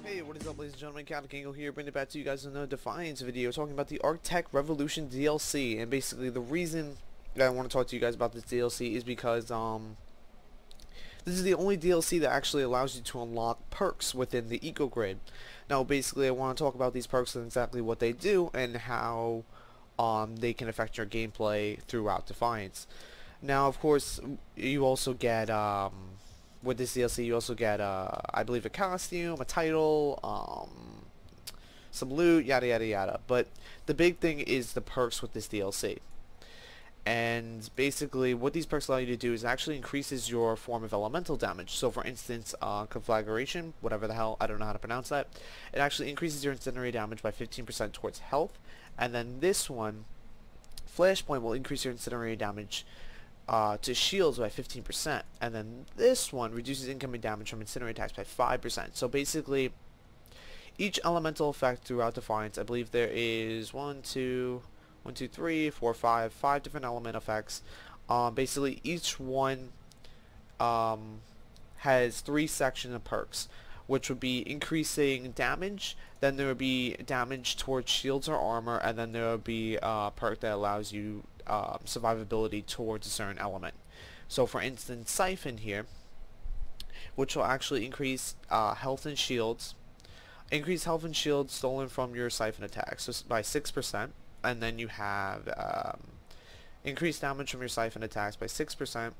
Hey, what is up, ladies and gentlemen? Captain Kingo here, bringing it back to you guys in another Defiance video, talking about the Arktech Revolution DLC. And basically, the reason that I want to talk to you guys about this DLC is because this is the only DLC that actually allows you to unlock perks within the eco grid. Now, basically, I want to talk about these perks and exactly what they do and how they can affect your gameplay throughout Defiance. Now, of course, you also get with this DLC, you also get, I believe, a costume, a title, some loot, yada yada yada. But the big thing is the perks with this DLC. And basically, what these perks allow you to do is actually increases your form of elemental damage. So, for instance, conflagration, whatever the hell, I don't know how to pronounce that. It actually increases your incendiary damage by 15% towards health. And then this one, Flashpoint, will increase your incendiary damage to shields by 15%, and then this one reduces incoming damage from incendiary attacks by 5%. So basically, each elemental effect throughout Defiance, I believe there is 5 different element effects. Basically, each one has 3 sections of perks, which would be increasing damage, then there would be damage towards shields or armor, and then there would be a perk that allows you survivability towards a certain element. So for instance, Syfy here, which will actually increase health and shields. Increase health and shields stolen from your Syfy attacks so by 6%, and then you have increased damage from your Syfy attacks by 6%,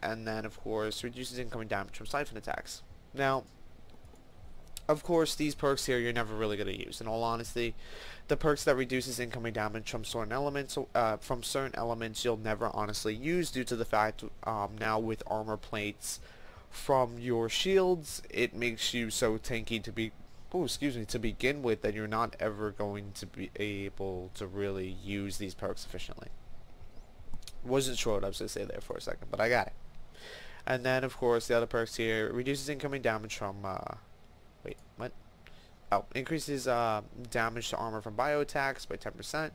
and then of course reduces incoming damage from Syfy attacks. Now, of course, these perks here you're never really going to use. In all honesty, the perks that reduces incoming damage from certain elements, you'll never honestly use, due to the fact now with armor plates from your shields, it makes you so tanky to begin with, that you're not ever going to be able to really use these perks efficiently. Wasn't sure what I was going to say there for a second, but I got it. And then of course the other perks here reduces incoming damage from wait, what? Oh, increases damage to armor from bio attacks by 10%.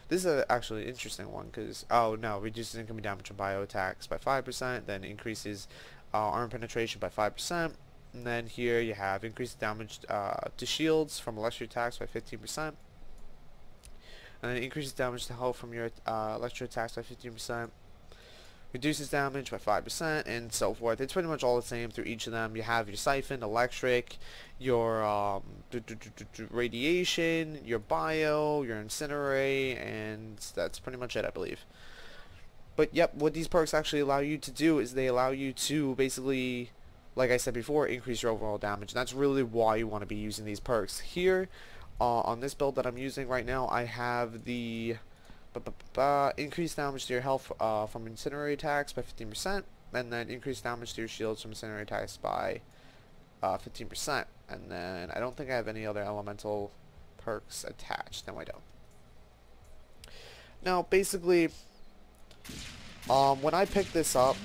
This is actually an interesting one, because, oh no, reduces incoming damage from bio attacks by 5%, then increases armor penetration by 5%, and then here you have increased damage to shields from electric attacks by 15%, and then increases damage to health from your electric attacks by 15%. Reduces damage by 5%, and so forth. It's pretty much all the same through each of them. You have your Syfy, electric, your radiation, your bio, your incinerate, and that's pretty much it, I believe. But yep, what these perks actually allow you to do is they allow you to basically, like I said before, increase your overall damage. And that's really why you want to be using these perks. Here, on this build that I'm using right now, I have the increased damage to your health from incendiary attacks by 15%, and then increased damage to your shields from incendiary attacks by 15%. And then I don't think I have any other elemental perks attached. No, I don't. Now, basically, when I picked this up,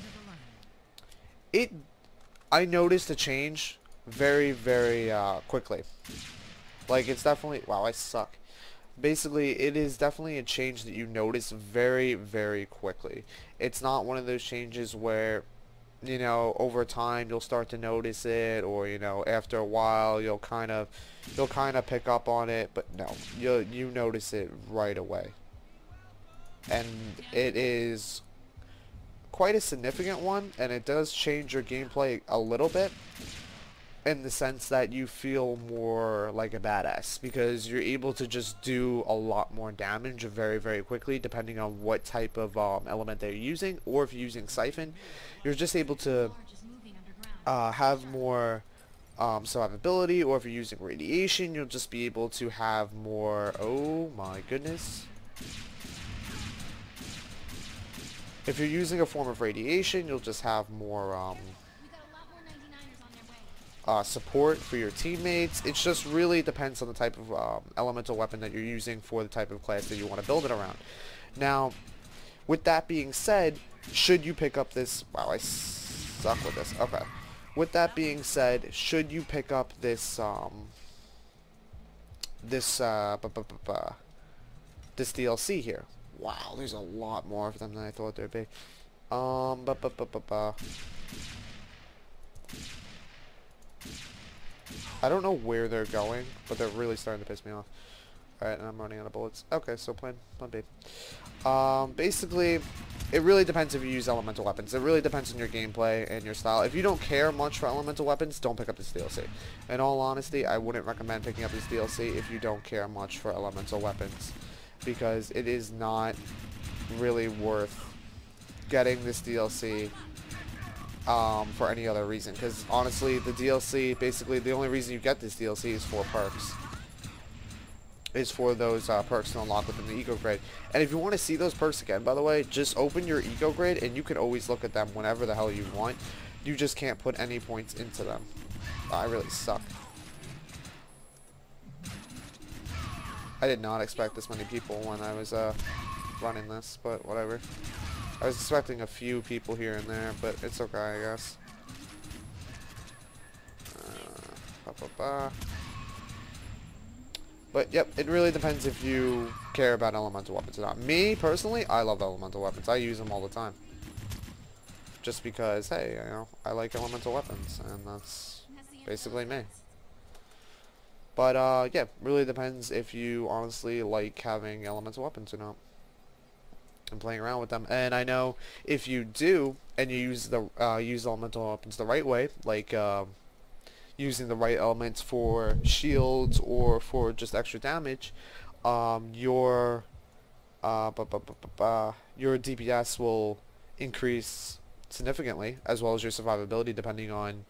I noticed a change very, very quickly. Like, it's definitely, wow, I suck. Basically, it is definitely a change that you notice very, very quickly. It's not one of those changes where, you know, over time you'll start to notice it, or, you know, after a while you'll kind of pick up on it. But no, you notice it right away, and it is quite a significant one, and it does change your gameplay a little bit, in the sense that you feel more like a badass, because you're able to just do a lot more damage very, very quickly, depending on what type of element that you're using. Or if you're using Syfy, you're just able to have more survivability. Or if you're using radiation, you'll just be able to have more, oh my goodness. If you're using a form of radiation, you'll just have more support for your teammates. It just really depends on the type of elemental weapon that you're using for the type of class that you want to build it around. Now, with that being said, should you pick up this... Wow, I suck with this. Okay. With that being said, should you pick up this this DLC here? Wow, there's a lot more of them than I thought there'd be. I don't know where they're going, but they're really starting to piss me off. Alright, and I'm running out of bullets. Okay, so plan B. Basically, it really depends if you use elemental weapons. It really depends on your gameplay and your style. If you don't care much for elemental weapons, don't pick up this DLC. In all honesty, I wouldn't recommend picking up this DLC if you don't care much for elemental weapons, because it is not really worth getting this DLC for any other reason. Because honestly, the DLC, basically the only reason you get this DLC is for perks. Is for those perks to unlock within the eco grid. And if you want to see those perks again, by the way, just open your eco grid and you can always look at them whenever the hell you want. You just can't put any points into them. I really suck. I did not expect this many people when I was running this, but whatever. I was expecting a few people here and there, but it's okay, I guess. But yep, it really depends if you care about elemental weapons or not. Me, personally, I love elemental weapons. I use them all the time. Just because, hey, you know, I like elemental weapons, and that's basically me. But, yeah, really depends if you honestly like having elemental weapons or not. And playing around with them. And I know if you do, and you use the use elemental weapons the right way, like, using the right elements for shields or for just extra damage, your DPS will increase significantly, as well as your survivability, depending on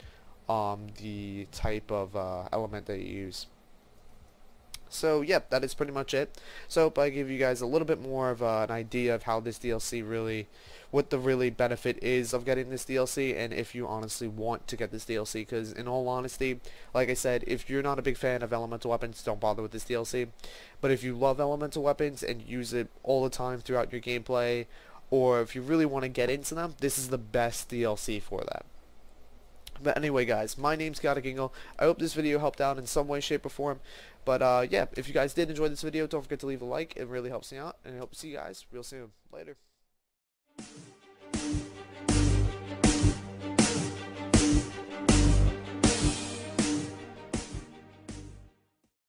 the type of element that you use. So, yep, that is pretty much it. So, I hope I give you guys a little bit more of an idea of how this DLC really, what the really benefit is of getting this DLC, and if you honestly want to get this DLC, because in all honesty, like I said, if you're not a big fan of elemental weapons, don't bother with this DLC. But if you love elemental weapons and use it all the time throughout your gameplay, or if you really want to get into them, this is the best DLC for that. But anyway, guys, my name's Gingle. I hope this video helped out in some way, shape, or form. But yeah, if you guys did enjoy this video, don't forget to leave a like. It really helps me out, and I hope to see you guys real soon. Later.